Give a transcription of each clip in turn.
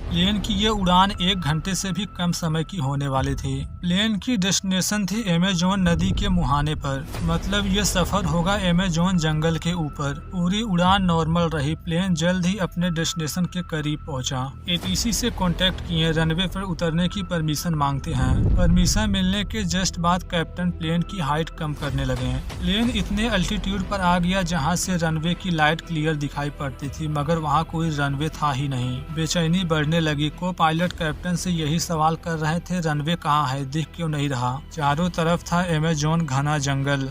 Plane की ये उड़ान 1 घंटे से भी कम समय की होने वाली थी। प्लेन की डेस्टिनेशन थी अमेज़न नदी के मुहाने पर, मतलब ये सफर होगा अमेज़न जंगल के ऊपर। पूरी उड़ान नॉर्मल रही। प्लेन जल्द ही अपने डेस्टिनेशन के करीब पहुंचा। एटीसी से कांटेक्ट किए, रनवे पर उतरने की परमिशन मांगते हैं। परमिशन मिलने के जस्ट बाद कैप्टन प्लेन की हाइट कम करने लगे। प्लेन इतने अल्टीट्यूड पर आ गया जहां से रनवे की लाइट क्लियर दिखाई पड़ती थी, मगर वहां कोई रनवे था ही नहीं। बेचैनी बढ़ने लगी। को पायलट कैप्टन से यही सवाल कर रहे थे, रनवे कहाँ है, दिख क्यों नहीं रहा। चारों तरफ था अमेज़न घना जंगल।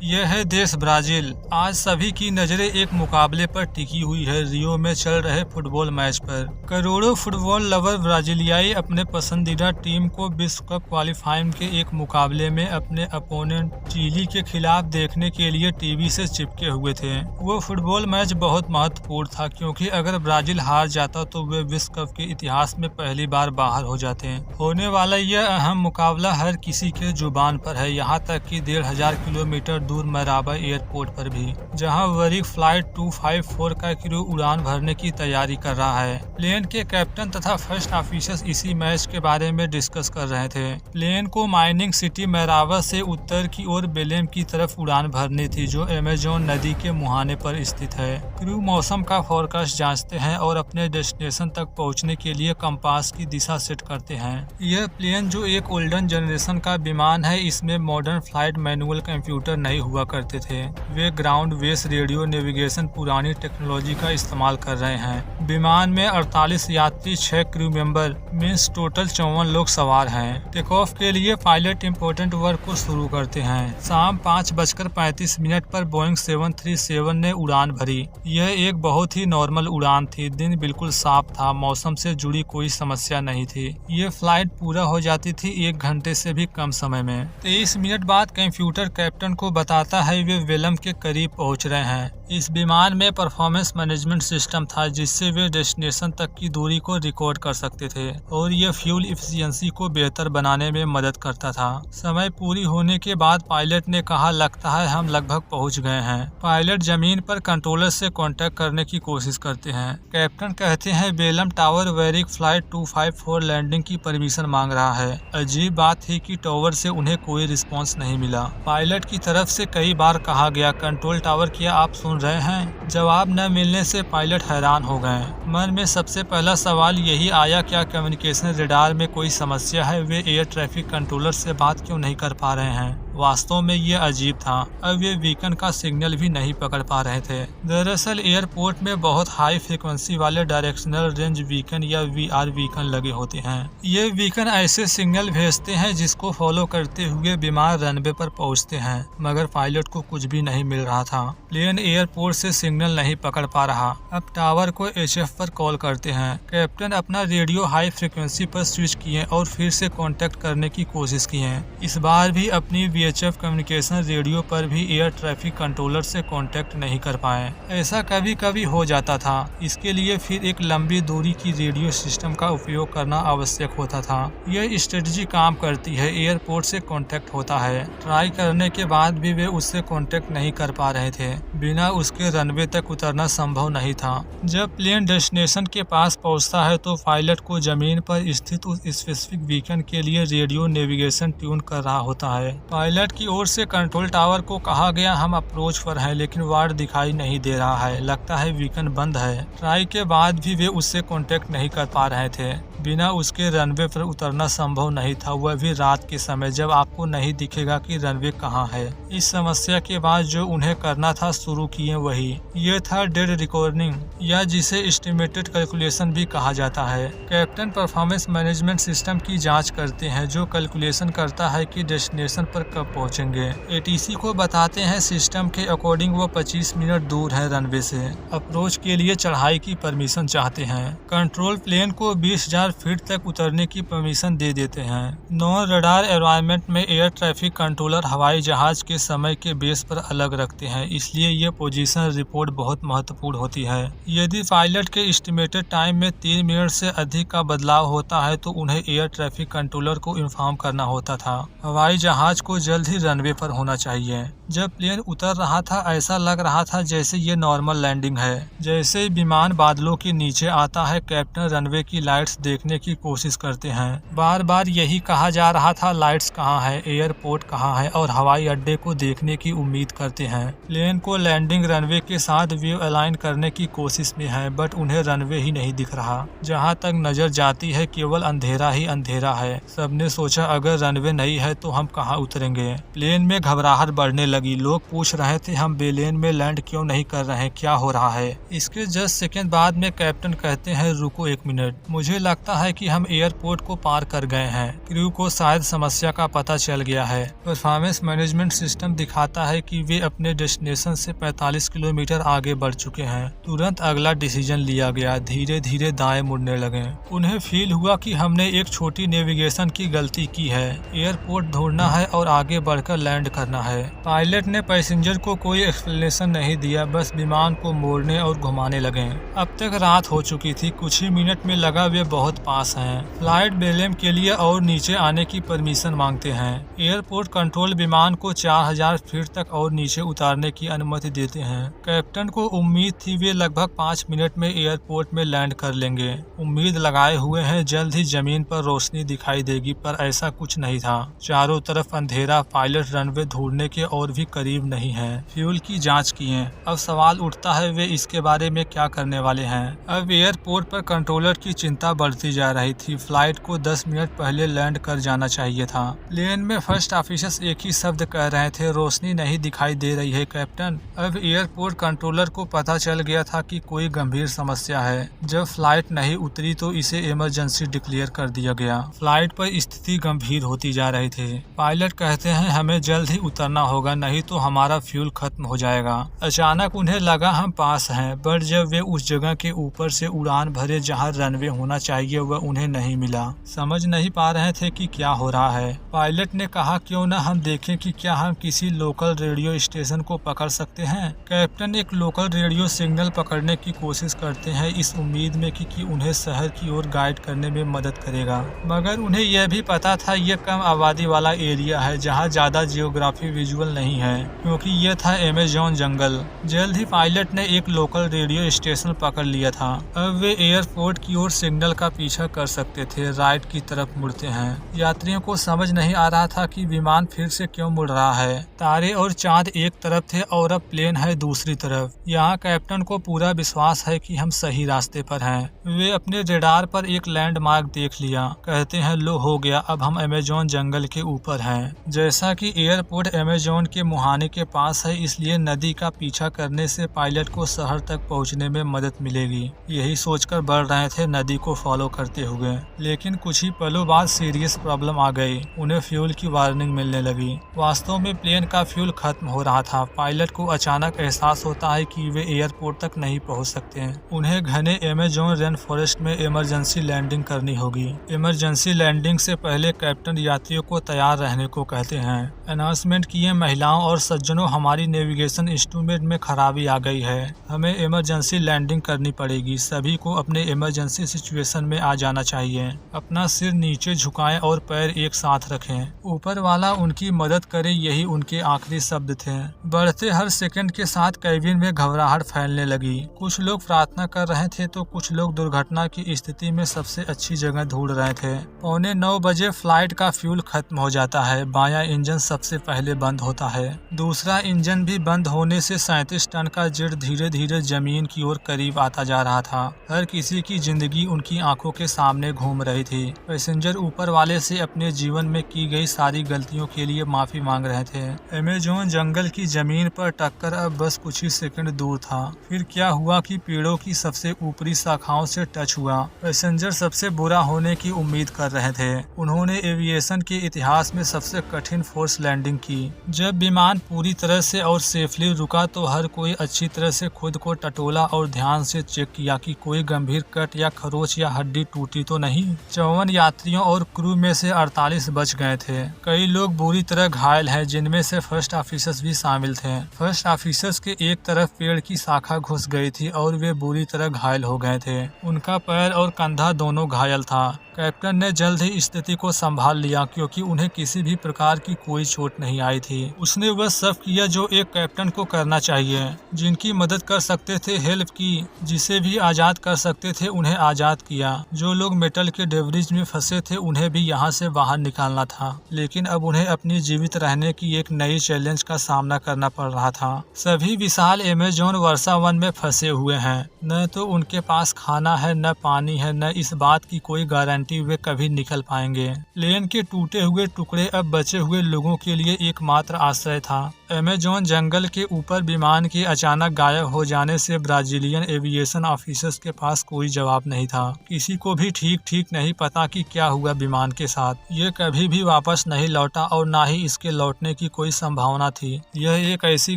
यह है देश ब्राजील। आज सभी की नजरें एक मुकाबले पर टिकी हुई है, रियो में चल रहे फुटबॉल मैच पर। करोड़ों फुटबॉल लवर ब्राजीलियाई अपने पसंदीदा टीम को विश्व कप क्वालिफाइंग के एक मुकाबले में अपने अपोनेंट चिली के खिलाफ देखने के लिए टीवी से चिपके हुए थे। वो फुटबॉल मैच बहुत महत्वपूर्ण था, क्योंकि अगर ब्राजील हार जाता तो वे विश्व कप के इतिहास में पहली बार बाहर हो जाते। होने वाला यह अहम मुकाबला हर किसी के जुबान पर है, यहाँ तक कि 1500 किलोमीटर दूर मराबा एयरपोर्ट पर भी, जहां वरीक फ्लाइट 254 का क्रू उड़ान भरने की तैयारी कर रहा है। प्लेन के कैप्टन तथा फर्स्ट ऑफिसर्स इसी मैच के बारे में डिस्कस कर रहे थे। प्लेन को माइनिंग सिटी मराबा से उत्तर की ओर बेलेम की तरफ उड़ान भरनी थी, जो अमेज़न नदी के मुहाने पर स्थित है। क्रू मौसम का फोरकास्ट जांचते हैं और अपने डेस्टिनेशन तक पहुंचने के लिए कंपास की दिशा सेट करते हैं। यह प्लेन जो एक ओल्डन जनरेशन का विमान है, इसमें मॉडर्न फ्लाइट मैनुअल कंप्यूटर नहीं हुआ करते थे। वे ग्राउंड बेस रेडियो नेविगेशन पुरानी टेक्नोलॉजी का इस्तेमाल कर रहे हैं। विमान में 48 यात्री, 6 क्रू मेंबर, मीन्स टोटल 54 लोग सवार हैं। टेक ऑफ के लिए पायलट इम्पोर्टेंट वर्क को शुरू करते हैं। शाम 5:35 पर बोइंग 737 ने उड़ान भरी। यह एक बहुत ही नॉर्मल उड़ान थी। दिन बिल्कुल साफ था, मौसम से जुड़ी कोई समस्या नहीं थी। ये फ्लाइट पूरा हो जाती थी 1 घंटे से भी कम समय में। 23 मिनट बाद कंप्यूटर कैप्टन को बताता है वे वेलम के करीब पहुंच रहे हैं। इस विमान में परफॉर्मेंस मैनेजमेंट सिस्टम था, जिससे वे डेस्टिनेशन तक की दूरी को रिकॉर्ड कर सकते थे और यह फ्यूल इफिशियंसी को बेहतर बनाने में मदद करता था। समय पूरी होने के बाद पायलट ने कहा, लगता है हम लगभग पहुंच गए हैं। पायलट जमीन पर कंट्रोलर से कांटेक्ट करने की कोशिश करते हैं। कैप्टन कहते हैं बेलम टावर वेरिक फ्लाइट 254 लैंडिंग की परमिशन मांग रहा है। अजीब बात थी कि टावर से उन्हें कोई रिस्पॉन्स नहीं मिला। पायलट की तरफ से कई बार कहा गया, कंट्रोल टावर क्या आप सुन रहे हैं? जवाब न मिलने से पायलट हैरान हो गए। मन में सबसे पहला सवाल यही आया, क्या कम्युनिकेशन रडार में कोई समस्या है? वे एयर ट्रैफिक कंट्रोलर से बात क्यों नहीं कर पा रहे हैं? वास्तव में ये अजीब था। अब वे बीकन का सिग्नल भी नहीं पकड़ पा रहे थे। दरअसल एयरपोर्ट में बहुत हाई फ्रिक्वेंसी वाले डायरेक्शनल रेंज बीकन या वीआर बीकन लगे होते हैं। ये बीकन ऐसे सिग्नल भेजते हैं जिसको फॉलो करते हुए विमान रनवे पर पहुंचते हैं, मगर पायलट को कुछ भी नहीं मिल रहा था। प्लेन एयरपोर्ट से सिग्नल नहीं पकड़ पा रहा। अब टावर को एचएफ पर कॉल करते हैं। कैप्टन अपना रेडियो हाई फ्रिक्वेंसी पर स्विच किए और फिर से कांटेक्ट करने की कोशिश किए। इस बार भी अपनी वीएचएफ कम्युनिकेशन रेडियो पर भी एयर ट्रैफिक कंट्रोलर से कांटेक्ट नहीं कर पाए। ऐसा कभी कभी हो जाता था। इसके लिए फिर एक लंबी दूरी की रेडियो सिस्टम का उपयोग करना आवश्यक होता था। यह स्ट्रेटजी काम करती है। एयरपोर्ट से कांटेक्ट होता है। ट्राई करने के बाद भी वे उससे कांटेक्ट नहीं कर पा रहे थे। बिना उसके रनवे तक उतरना संभव नहीं था। जब प्लेन डेस्टिनेशन के पास पहुंचता है तो पायलट को जमीन पर स्थित उस स्पेसिफिक बीकन के लिए रेडियो नेविगेशन ट्यून कर रहा होता है। पायलट की ओर से कंट्रोल टावर को कहा गया, हम अप्रोच पर हैं, लेकिन वार्ड दिखाई नहीं दे रहा है। लगता है बीकन बंद है। ट्राई के बाद भी वे उससे कांटेक्ट नहीं कर पा रहे थे। बिना उसके रनवे पर उतरना संभव नहीं था, वह भी रात के समय जब आपको नहीं दिखेगा कि रनवे कहाँ है। इस समस्या के बाद जो उन्हें करना था शुरू किए वही। ये था डेड रिकॉर्डिंग, या जिसे एस्टिमेटेड कैलकुलेशन भी कहा जाता है। कैप्टन परफॉर्मेंस मैनेजमेंट सिस्टम की जांच करते हैं, जो कैलकुलेशन करता है कि डेस्टिनेशन पर कब पहुंचेंगे। एटीसी को बताते हैं सिस्टम के अकॉर्डिंग वो 25 मिनट दूर है रनवे से। अप्रोच के लिए चढ़ाई की परमिशन चाहते हैं। कंट्रोल प्लेन को 20,000 फीट तक उतरने की परमिशन दे देते हैं। नॉन रडार एनवायरनमेंट में एयर ट्रैफिक कंट्रोलर हवाई जहाज के समय के बेस पर अलग रखते हैं, इसलिए ये पोजीशन रिपोर्ट बहुत महत्वपूर्ण होती है। यदि पायलट के एस्टिमेटेड टाइम में 3 मिनट से अधिक का बदलाव होता है तो उन्हें एयर ट्रैफिक कंट्रोलर को इन्फॉर्म करना होता था। हवाई जहाज को जल्द ही रनवे पर होना चाहिए। जब प्लेन उतर रहा था ऐसा लग रहा था जैसे ये नॉर्मल लैंडिंग है। जैसे ही विमान बादलों के नीचे आता है कैप्टन रनवे की लाइट्स देखने की कोशिश करते हैं। बार बार यही कहा जा रहा था लाइट्स कहाँ है, एयरपोर्ट कहाँ है और हवाई अड्डे को देखने की उम्मीद करते हैं। प्लेन को लैंडिंग रनवे के साथ वेव अलाइन करने की कोशिश में है बट उन्हें रनवे ही नहीं दिख रहा। जहाँ तक नजर जाती है केवल अंधेरा ही अंधेरा है। सबने सोचा अगर रनवे नहीं है तो हम कहाँ उतरेंगे। प्लेन में घबराहट बढ़ने लगी। लोग पूछ रहे थे हम बेलेन में लैंड क्यों नहीं कर रहे, क्या हो रहा है। इसके जस्ट सेकंड बाद में कैप्टन कहते हैं रुको 1 मिनट, मुझे लगता है कि हम एयरपोर्ट को पार कर गए हैं। क्रू को शायद समस्या का पता चल गया है। परफॉर्मेंस मैनेजमेंट सिस्टम दिखाता है कि वे अपने डेस्टिनेशन से 45 किलोमीटर आगे बढ़ चुके हैं। तुरंत अगला डिसीजन लिया गया, धीरे धीरे दाएं मुड़ने लगे। उन्हें फील हुआ कि हमने एक छोटी नेविगेशन की गलती की है। एयरपोर्ट ढूंढना है और आगे बढ़कर लैंड करना है। पायलट ने पैसेंजर को कोई एक्सप्लेनेशन नहीं दिया, बस विमान को मोड़ने और घुमाने लगे। अब तक रात हो चुकी थी, कुछ ही मिनट में लगा वे बहुत पास हैं। फ्लाइट बेलेम के लिए और नीचे आने की परमिशन मांगते हैं। एयरपोर्ट कंट्रोल विमान को 4000 फीट तक और नीचे उतारने की अनुमति देते हैं। कैप्टन को उम्मीद थी वे लगभग 5 मिनट में एयरपोर्ट में लैंड कर लेंगे। उम्मीद लगाए हुए हैं जल्द ही जमीन पर रोशनी दिखाई देगी, पर ऐसा कुछ नहीं था। चारों तरफ अंधेरा, पायलट रनवे ढूंढने के और भी करीब नहीं है। फ्यूल की जांच किए। अब सवाल उठता है वे इसके बारे में क्या करने वाले हैं। अब एयरपोर्ट पर कंट्रोलर की चिंता बढ़ती जा रही थी। फ्लाइट को 10 मिनट पहले लैंड कर जाना चाहिए था। प्लेन में फर्स्ट ऑफिसर्स एक ही शब्द कह रहे थे, रोशनी नहीं दिखाई दे रही है कैप्टन। अब एयरपोर्ट कंट्रोलर को पता चल गया था कि कोई गंभीर समस्या है। जब फ्लाइट नहीं उतरी तो इसे इमरजेंसी डिक्लेयर कर दिया गया। फ्लाइट पर स्थिति गंभीर होती जा रही थी। पायलट कहते हैं हमें जल्द ही उतरना होगा, नहीं तो हमारा फ्यूल खत्म हो जाएगा। अचानक उन्हें लगा हम पास हैं, बट जब वे उस जगह के ऊपर से उड़ान भरे जहां रनवे होना चाहिए वह उन्हें नहीं मिला। समझ नहीं पा रहे थे कि क्या हो रहा है। पायलट ने कहा क्यों न हम देखें कि क्या हम किसी लोकल रेडियो स्टेशन को पकड़ सकते हैं। कैप्टन एक लोकल रेडियो सिग्नल पकड़ने की कोशिश करते हैं इस उम्मीद में कि उन्हें शहर की ओर गाइड करने में मदद करेगा, मगर उन्हें यह भी पता था यह कम आबादी वाला एरिया है जहां ज्यादा जियोग्राफी विजुअल नहीं है, क्योंकि यह था अमेज़न जंगल। जल्द ही पायलट ने एक लोकल रेडियो स्टेशन पकड़ लिया था। अब वे एयरपोर्ट की ओर सिग्नल का पीछा कर सकते थे। राइट की तरफ मुड़ते हैं। यात्रियों को समझ नहीं आ रहा था कि विमान फिर से क्यों मुड़ रहा है। तारे और चांद एक तरफ थे और अब प्लेन है दूसरी तरफ। यहाँ कैप्टन को पूरा विश्वास है कि हम सही रास्ते पर हैं। वे अपने रेडार पर एक लैंडमार्क देख लिया। कहते हैं लो हो गया, अब हम अमेज़न जंगल के ऊपर हैं। जैसा कि एयरपोर्ट अमेज़न के मुहाने के पास है, इसलिए नदी का पीछा करने से पायलट को शहर तक पहुंचने में मदद मिलेगी। यही सोचकर बढ़ रहे थे नदी को फॉलो करते हुए, लेकिन कुछ ही पलों बाद सीरियस प्रॉब्लम आ गई। उन्हें फ्यूल की वार्निंग मिलने लगी। वास्तव में प्लेन का फ्यूल खत्म हो रहा था। पायलट को अचानक एहसास होता है कि वे एयरपोर्ट तक नहीं पहुंच सकते। उन्हें घने अमेज़न रेन फॉरेस्ट में इमरजेंसी लैंडिंग करनी होगी। इमरजेंसी लैंडिंग से पहले कैप्टन यात्रियों को तैयार रहने को कहते हैं। अनाउंसमेंट किए महिलाओं और सज्जनों, हमारी नेविगेशन इंस्ट्रूमेंट में खराबी आ गई है, हमें इमरजेंसी लैंडिंग करनी पड़ेगी। सभी को अपने इमरजेंसी सिचुएशन में आ जाना चाहिए। अपना सिर नीचे झुकाएं और पैर एक साथ रखें। ऊपर वाला उनकी मदद करे, यही उनके आखिरी शब्द थे। बढ़ते हर सेकंड के साथ कैबिन में घबराहट फैलने लगी। कुछ लोग प्रार्थना कर रहे थे तो कुछ लोग दुर्घटना की स्थिति में सबसे अच्छी जगह ढूंढ रहे थे। 9:15 बजे फ्लाइट का फ्यूल खत्म हो जाता है। बायां इंजन सबसे पहले बंद होता है। दूसरा इंजन भी बंद होने से 37 टन का जेट धीरे धीरे जमीन की ओर करीब आता जा रहा था। हर किसी की जिंदगी उनकी आंखों के सामने घूम रही थी। पैसेंजर ऊपर वाले से अपने जीवन में की गई सारी गलतियों के लिए माफी मांग रहे थे। अमेज़न जंगल की जमीन पर टक्कर अब बस कुछ ही सेकंड दूर था। फिर क्या हुआ कि पेड़ों की सबसे ऊपरी शाखाओं से टच हुआ। पैसेंजर सबसे बुरा होने की उम्मीद कर रहे थे। उन्होंने एविएशन के इतिहास में सबसे कठिन फोर्स लैंडिंग की। जब विमान पूरी तरह से और सेफली रुका तो हर कोई अच्छी तरह से खुद को टटोला और ध्यान से चेक किया कि कोई गंभीर कट या खरोच या हड्डी टूटी तो नहीं। 54 यात्रियों और क्रू में से 48 बच गए थे। कई लोग बुरी तरह घायल हैं, जिनमें से फर्स्ट ऑफिसर्स भी शामिल थे। फर्स्ट ऑफिसर्स के एक तरफ पेड़ की शाखा घुस गई थी और वे बुरी तरह घायल हो गए थे। उनका पैर और कंधा दोनों घायल था। कैप्टन ने जल्द ही स्थिति को संभाल लिया क्योंकि उन्हें किसी भी प्रकार की कोई चोट नहीं आई थी। उसने वह सब किया जो एक कैप्टन को करना चाहिए। जिनकी मदद कर सकते थे हेल्प की, जिसे भी आज़ाद कर सकते थे उन्हें आज़ाद किया। जो लोग मेटल के डेब्रिज में फंसे थे उन्हें भी यहाँ से बाहर निकालना था, लेकिन अब उन्हें अपनी जीवित रहने की एक नई चैलेंज का सामना करना पड़ रहा था। सभी विशाल अमेज़न वर्षा वन में फंसे हुए हैं। न तो उनके पास खाना है, न पानी है, न इस बात की कोई गारंटी वे कभी निकल पाएंगे। प्लेन के टूटे हुए टुकड़े अब बचे हुए लोगों के लिए एकमात्र आश्रय था। अमेज़न जंगल के ऊपर विमान के अचानक गायब हो जाने से ब्राजीलियन एविएशन ऑफिसर्स के पास कोई जवाब नहीं था। किसी को भी ठीक नहीं पता कि क्या हुआ विमान के साथ। ये कभी भी वापस नहीं लौटा और ना ही इसके लौटने की कोई संभावना थी। यह एक ऐसी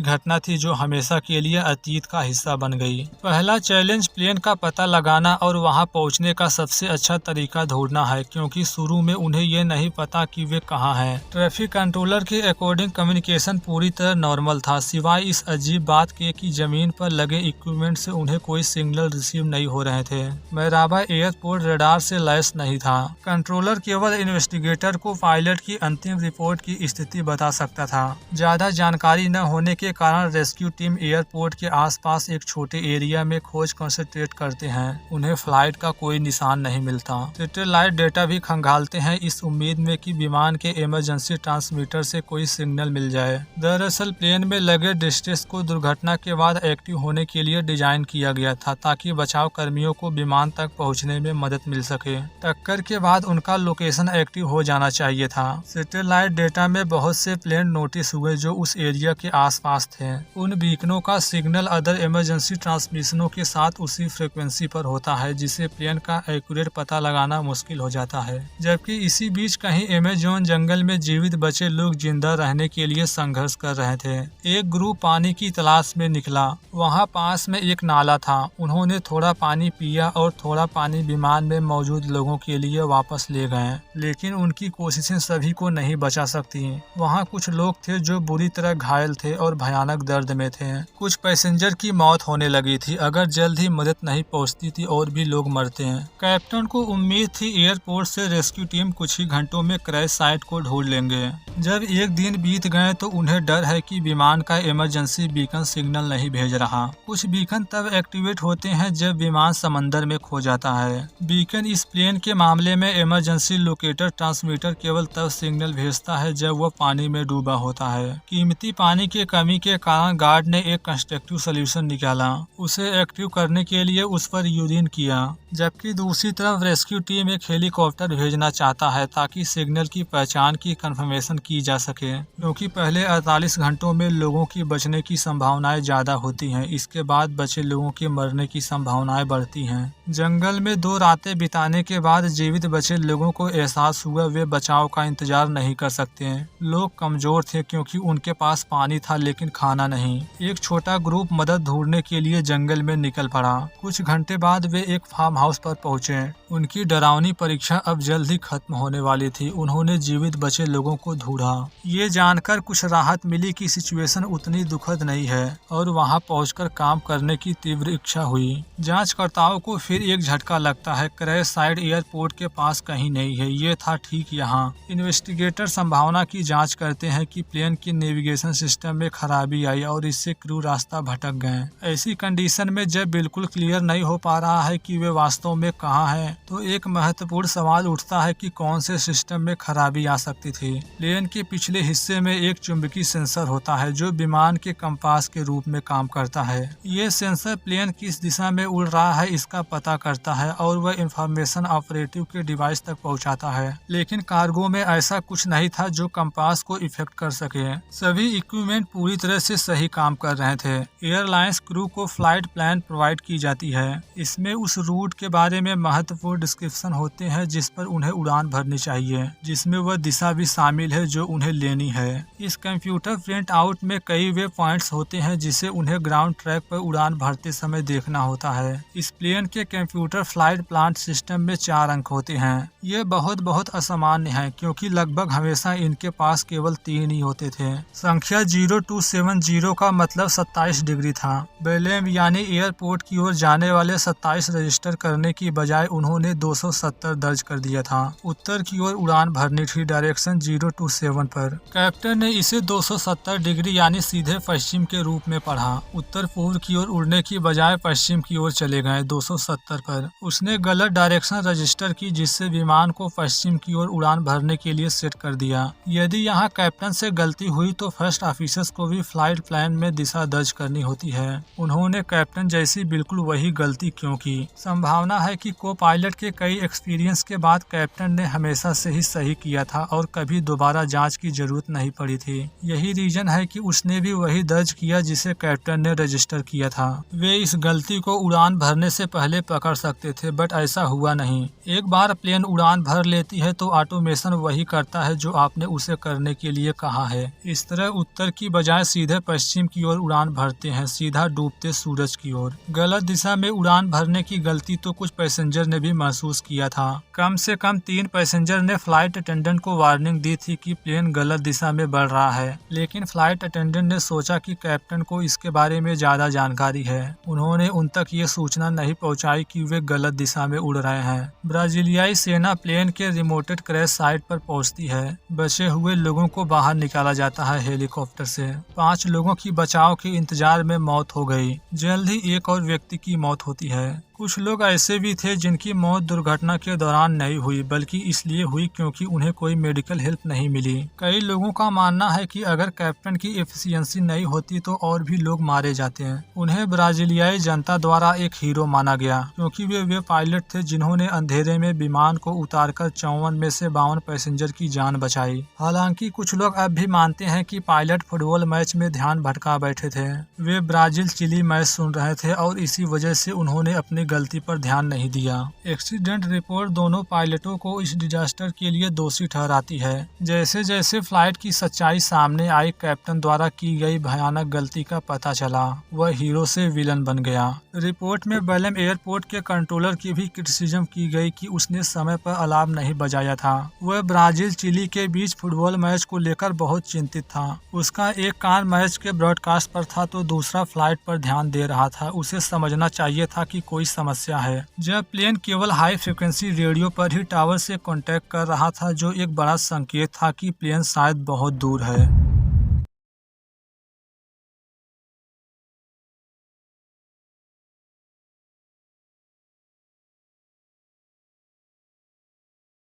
घटना थी जो हमेशा के लिए अतीत का हिस्सा बन गई। पहला चैलेंज प्लेन का पता लगाना और वहां पहुंचने का सबसे अच्छा तरीका ढूंढना है, क्योंकि शुरू में उन्हें ये नहीं पता कि वे कहाँ हैं। ट्रैफिक कंट्रोलर के अकॉर्डिंग कम्युनिकेशन पूरी तरह नॉर्मल था, सिवाय इस अजीब बात के कि जमीन पर लगे इक्विपमेंट से उन्हें कोई सिग्नल रिसीव नहीं हो रहे थे। मैराबा एयरपोर्ट रडार से लैस नहीं था। कंट्रोलर केवल इन्वेस्टिगेटर को पायलट की अंतिम रिपोर्ट की स्थिति बता सकता था। ज्यादा जानकारी न होने के कारण रेस्क्यू टीम एयरपोर्ट के आसपास एक छोटे एरिया में खोज कंसंट्रेट करते हैं। उन्हें फ्लाइट का कोई निशान नहीं मिलता। सैटेलाइट डेटा भी खंगालते हैं इस उम्मीद में कि विमान के इमरजेंसी ट्रांसमीटर से कोई सिग्नल मिल जाए। दरअसल प्लेन में लगे डिस्ट्रेस को दुर्घटना के बाद एक्टिव होने के लिए डिजाइन किया गया था, ताकि बचाव कर्मियों को विमान तक पहुंचने में मदद मिल सके। टक्कर के बाद उनका लोकेशन एक्टिव हो जाना चाहिए था। सैटेलाइट डेटा में बहुत से प्लेन नोटिस हुए जो उस एरिया के आसपास थे। उन बीकनों का सिग्नल अदर इमरजेंसी ट्रांसमिशनों के साथ उसी फ्रिक्वेंसी पर होता है, जिससे प्लेन का एक्यूरेट पता लगाना मुश्किल हो जाता है। जबकि इसी बीच कहीं अमेज़न जंगल में जीवित बचे लोग जिंदा रहने के लिए संघर्ष कर रहे थे। एक ग्रुप पानी की तलाश में निकला। वहां पास में एक नाला था। उन्होंने थोड़ा पानी पिया और थोड़ा पानी विमान में मौजूद लोगों के लिए वापस ले गए, लेकिन उनकी कोशिशें सभी को नहीं बचा सकती। वहां कुछ लोग थे जो बुरी तरह घायल थे और भयानक दर्द में थे। कुछ पैसेंजर की मौत होने लगी थी। अगर जल्द ही मदद नहीं पहुंचती थी और भी लोग मरते हैं। कैप्टन को उम्मीद थी एयरपोर्ट से रेस्क्यू टीम कुछ ही घंटों में क्रैश साइट को ढूंढ लेंगे। जब एक दिन बीत गए तो उन्हें डर है कि विमान का इमरजेंसी बीकन सिग्नल नहीं भेज रहा। कुछ बीकन तब एक्टिवेट होते हैं जब विमान समंदर में खो जाता है। बीकन इस प्लेन के मामले में इमरजेंसी लोकेटर ट्रांसमीटर केवल तब सिग्नल भेजता है जब वह पानी में डूबा होता है। कीमती पानी की कमी के कारण गार्ड ने एक कंस्ट्रक्टिव सोल्यूशन निकाला। उसे एक्टिव करने के लिए उस पर यूरिन किया। जबकि दूसरी तरफ रेस्क्यू टीम एक हेलीकॉप्टर भेजना चाहता है ताकि सिग्नल की पहचान की कंफर्मेशन की जा सके, क्योंकि पहले 48 घंटों में लोगों की बचने की संभावनाएं ज्यादा होती हैं। इसके बाद बचे लोगों के मरने की संभावनाएं बढ़ती हैं। जंगल में 2 रातें बिताने के बाद जीवित बचे लोगों को एहसास हुआ वे बचाव का इंतजार नहीं कर सकते। लोग कमजोर थे क्योंकि उनके पास पानी था लेकिन खाना नहीं। एक छोटा ग्रुप मदद ढूंढने के लिए जंगल में निकल पड़ा। कुछ घंटे बाद वे एक फार्म हाउस पर पहुंचे। उनकी डरावनी परीक्षा अब जल्द ही खत्म होने वाली थी। उन्होंने जीवित बचे लोगों को ढूंढा। ये जानकर कुछ राहत मिली कि सिचुएशन उतनी दुखद नहीं है और वहां पहुंचकर काम करने की तीव्र इच्छा हुई। जांचकर्ताओं को फिर एक झटका लगता है। क्रैश साइट एयरपोर्ट के पास कहीं नहीं है, ये था ठीक यहाँ। इन्वेस्टिगेटर संभावना की जांच करते हैं कि प्लेन के नेविगेशन सिस्टम में खराबी आई और इससे क्रू रास्ता भटक गए। ऐसी कंडीशन में जब बिल्कुल क्लियर नहीं हो पा रहा है कि वे वास्तव में कहाँ हैं, तो एक महत्वपूर्ण सवाल उठता है कि कौन से सिस्टम में खराबी आ सकती थी। प्लेन के पिछले हिस्से में एक चुंबकीय सेंसर होता है जो विमान के कंपास के रूप में काम करता है। ये सेंसर प्लेन किस दिशा में उड़ रहा है इसका पता करता है और वह इंफॉर्मेशन ऑपरेटिव के डिवाइस तक पहुंचाता है। लेकिन कार्गो में ऐसा कुछ नहीं था जो कंपास को इफेक्ट कर सके। सभी इक्विपमेंट पूरी तरह से सही काम कर रहे थे। एयरलाइंस क्रू को फ्लाइट प्लान प्रोवाइड की जाती है। इसमें उस रूट के बारे में महत्वपूर्ण डिस्क्रिप्शन होते हैं जिस पर उन्हें उड़ान भरनी चाहिए, जिसमें वह दिशा भी शामिल है जो उन्हें लेनी है। इस कंप्यूटर प्रिंट आउट में कई वे पॉइंट्स होते हैं जिसे उन्हें ग्राउंड ट्रैक पर उड़ान भरते समय देखना होता है। इस प्लेन के कंप्यूटर फ्लाइट प्लान सिस्टम में 4 अंक होते हैं। ये बहुत असामान्य है क्योंकि लगभग हमेशा इनके पास केवल 3 ही होते थे। संख्या 0270 का मतलब 27 डिग्री था। बेलेम यानी एयरपोर्ट की ओर जाने वाले 27 रजिस्टर करने की बजाय उन्होंने 270 दर्ज कर दिया था। उत्तर की ओर उड़ान भरनी थी डायरेक्शन 027 पर। कैप्टन ने इसे 270 डिग्री यानी सीधे पश्चिम के रूप में पढ़ा। उत्तर पूर्व की ओर उड़ने की बजाय पश्चिम की ओर चले गए 270 पर। उसने गलत डायरेक्शन रजिस्टर की जिससे विमान को पश्चिम की ओर उड़ान भरने के लिए सेट कर दिया। यदि यहाँ कैप्टन से गलती हुई तो फर्स्ट ऑफिसर्स को भी फ्लाइट प्लान में दिशा दर्ज करनी होती है। उन्होंने कैप्टन जैसी बिल्कुल वही गलती क्यों की? संभावना है कि को पायलट के कई एक्सपीरियंस के बाद कैप्टन ने हमेशा से ही सही किया था और कभी दोबारा जांच की जरूरत नहीं पड़ी थी। यही रीजन है कि उसने भी वही दर्ज किया जिसे कैप्टन ने रजिस्टर किया था। वे इस गलती को उड़ान भरने से पहले पकड़ सकते थे बट ऐसा हुआ नहीं। एक बार प्लेन उड़ान भर लेती है तो ऑटोमेशन वही करता है जो आपने उसे करने के लिए कहा है। इस तरह उत्तर की बजाय सीधे पश्चिम की ओर उड़ान भरते हैं, सीधा डूबते सूरज की ओर। गलत दिशा में उड़ान भरने की गलती तो कुछ पैसेंजर ने भी महसूस किया था। कम से कम 3 पैसेंजर ने फ्लाइट अटेंडेंट को वार्निंग दी थी कि प्लेन गलत दिशा में बढ़ रहा है, लेकिन फ्लाइट अटेंडेंट ने सोचा कि कैप्टन को इसके बारे में ज्यादा जानकारी है। उन्होंने उन तक ये सूचना नहीं पहुंचाई कि वे गलत दिशा में उड़ रहे हैं। ब्राजीलियाई सेना प्लेन के रिमोटेड क्रैश साइट पर पहुंचती है। बचे हुए लोगों को बाहर निकाला जाता है हेलीकॉप्टर से। 5 लोगों की बचाव के इंतजार में मौत हो गई। जल्द ही एक और व्यक्ति की मौत होती है। कुछ लोग ऐसे भी थे जिनकी मौत दुर्घटना के दौरान नहीं हुई बल्कि इसलिए हुई क्योंकि उन्हें कोई मेडिकल हेल्प नहीं मिली। कई लोगों का मानना है कि अगर कैप्टन की एफिशिएंसी नहीं होती तो और भी लोग मारे जाते हैं। उन्हें ब्राजीलियाई जनता द्वारा एक हीरो माना गया क्योंकि वे पायलट थे जिन्होंने अंधेरे में विमान को उतारकर 54 में से 52 पैसेंजर की जान बचाई। हालांकि कुछ लोग अब भी मानते हैं कि पायलट फुटबॉल मैच में ध्यान भटका बैठे थे। वे ब्राजील चिली मैच सुन रहे थे और इसी वजह से उन्होंने अपनी गलती पर ध्यान नहीं दिया। एक्सीडेंट रिपोर्ट दोनों पायलटों को इस डिजास्टर के लिए दोषी ठहराती है। जैसे जैसे फ्लाइट की सच्चाई सामने आई, कैप्टन द्वारा की गई भयानक गलती का पता चला। वह हीरो से विलन बन गया। रिपोर्ट में बेलेम एयरपोर्ट के कंट्रोलर की भी क्रिटिसिज्म की गई कि उसने समय पर अलार्म नहीं बजाया था। वह ब्राजील चिली के बीच फुटबॉल मैच को लेकर बहुत चिंतित था। उसका एक कान मैच के ब्रॉडकास्ट पर था तो दूसरा फ्लाइट पर ध्यान दे रहा था। उसे समझना चाहिए था कि कोई समस्या है। जब प्लेन केवल हाई फ्रिक्वेंसी रेडियो पर ही टावर से कांटेक्ट कर रहा था जो एक बड़ा संकेत था कि प्लेन शायद बहुत दूर है।